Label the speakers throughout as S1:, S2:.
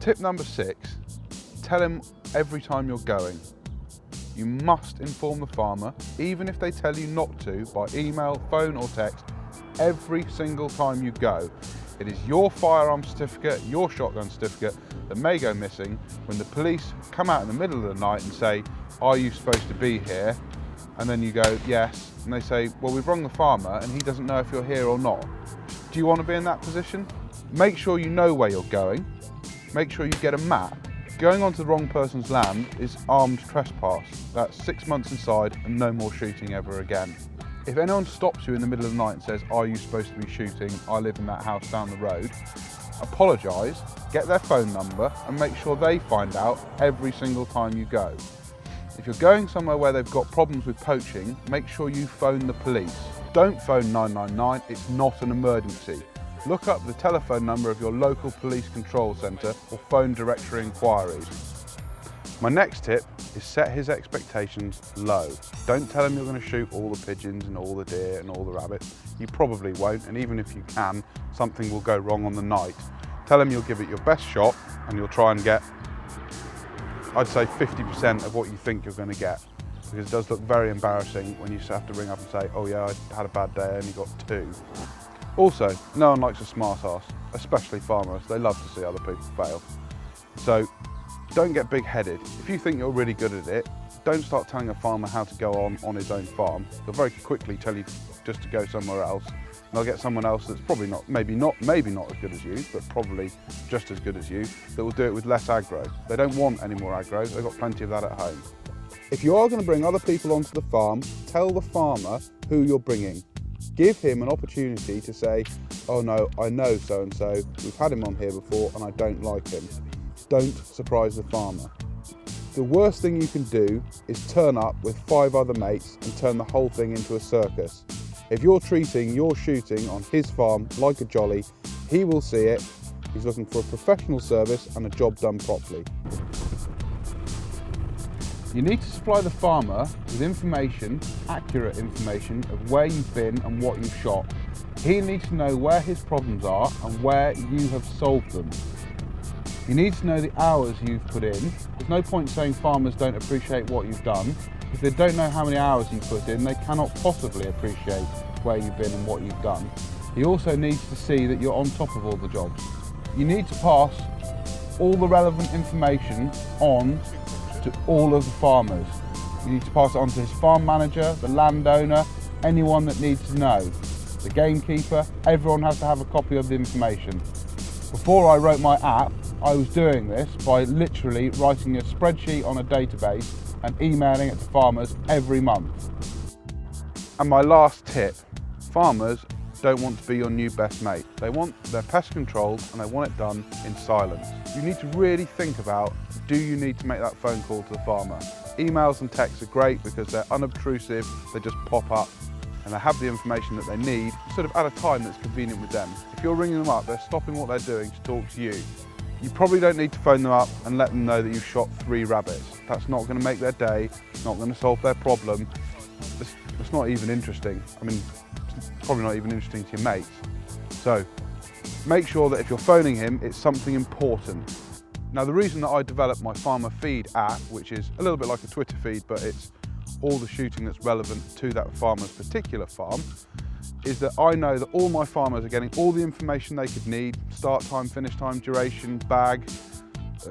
S1: Tip number 6, tell him every time you're going. You must inform the farmer, even if they tell you not to, by email, phone or text, every single time you go. It is your firearm certificate, your shotgun certificate that may go missing when the police come out in the middle of the night and say, are you supposed to be here? And then you go, yes. And they say, well, we've rung the farmer and he doesn't know if you're here or not. Do you want to be in that position? Make sure you know where you're going. Make sure you get a map. Going onto the wrong person's land is armed trespass. That's 6 months inside and no more shooting ever again. If anyone stops you in the middle of the night and says, are you supposed to be shooting? I live in that house down the road. Apologise, get their phone number and make sure they find out every single time you go. If you're going somewhere where they've got problems with poaching, make sure you phone the police. Don't phone 999, it's not an emergency. Look up the telephone number of your local police control centre or phone directory inquiries. My next tip is set his expectations low. Don't tell him you're going to shoot all the pigeons and all the deer and all the rabbits. You probably won't, and even if you can, something will go wrong on the night. Tell him you'll give it your best shot and you'll try and get, I'd say 50% of what you think you're going to get. Because it does look very embarrassing when you have to ring up and say, oh yeah, I had a bad day, I only got 2. Also, no one likes a smart ass, especially farmers. They love to see other people fail. So don't get big-headed. If you think you're really good at it, don't start telling a farmer how to go on his own farm. They'll very quickly tell you just to go somewhere else. And they'll get someone else that's probably not, maybe not as good as you, but probably just as good as you, that will do it with less aggro. They don't want any more aggro, they've got plenty of that at home. If you are going to bring other people onto the farm, tell the farmer who you're bringing. Give him an opportunity to say, oh no, I know so-and-so, we've had him on here before and I don't like him. Don't surprise the farmer. The worst thing you can do is turn up with 5 other mates and turn the whole thing into a circus. If you're treating your shooting on his farm like a jolly, he will see it. He's looking for a professional service and a job done properly. You need to supply the farmer with information, accurate information of where you've been and what you've shot. He needs to know where his problems are and where you have solved them. You need to know the hours you've put in. There's no point saying farmers don't appreciate what you've done. If they don't know how many hours you've put in, they cannot possibly appreciate where you've been and what you've done. He also needs to see that you're on top of all the jobs. You need to pass all the relevant information on to all of the farmers. You need to pass it on to his farm manager, the landowner, anyone that needs to know. The gamekeeper, everyone has to have a copy of the information. Before I wrote my app, I was doing this by literally writing a spreadsheet on a database and emailing it to farmers every month. And my last tip, farmers don't want to be your new best mate. They want their pest controlled and they want it done in silence. You need to really think about, do you need to make that phone call to the farmer? Emails and texts are great because they're unobtrusive, they just pop up and they have the information that they need sort of at a time that's convenient with them. If you're ringing them up, they're stopping what they're doing to talk to you. You probably don't need to phone them up and let them know that you've shot 3 rabbits. That's not going to make their day, it's not going to solve their problem. It's not even interesting. I mean, it's probably not even interesting to your mates. So make sure that if you're phoning him, it's something important. Now, the reason that I developed my Farmer Feed app, which is a little bit like a Twitter feed, but it's all the shooting that's relevant to that farmer's particular farm, is that I know that all my farmers are getting all the information they could need: start time, finish time, duration, bag,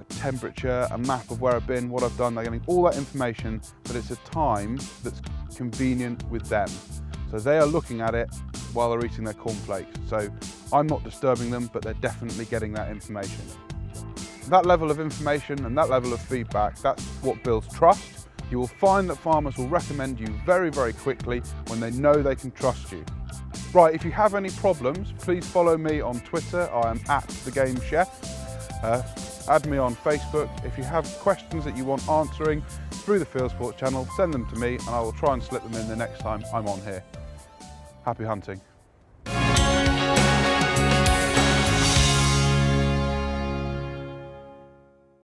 S1: temperature, a map of where I've been, what I've done. They're getting all that information, but it's a time that's convenient with them. So they are looking at it while they're eating their cornflakes. So I'm not disturbing them, but they're definitely getting that information. That level of information and that level of feedback, that's what builds trust. You will find that farmers will recommend you very, very quickly when they know they can trust you. Right, if you have any problems, please follow me on Twitter. I am @thegamechef. Add me on Facebook. If you have questions that you want answering through the Fieldsports Channel, send them to me and I will try and slip them in the next time I'm on here. Happy hunting.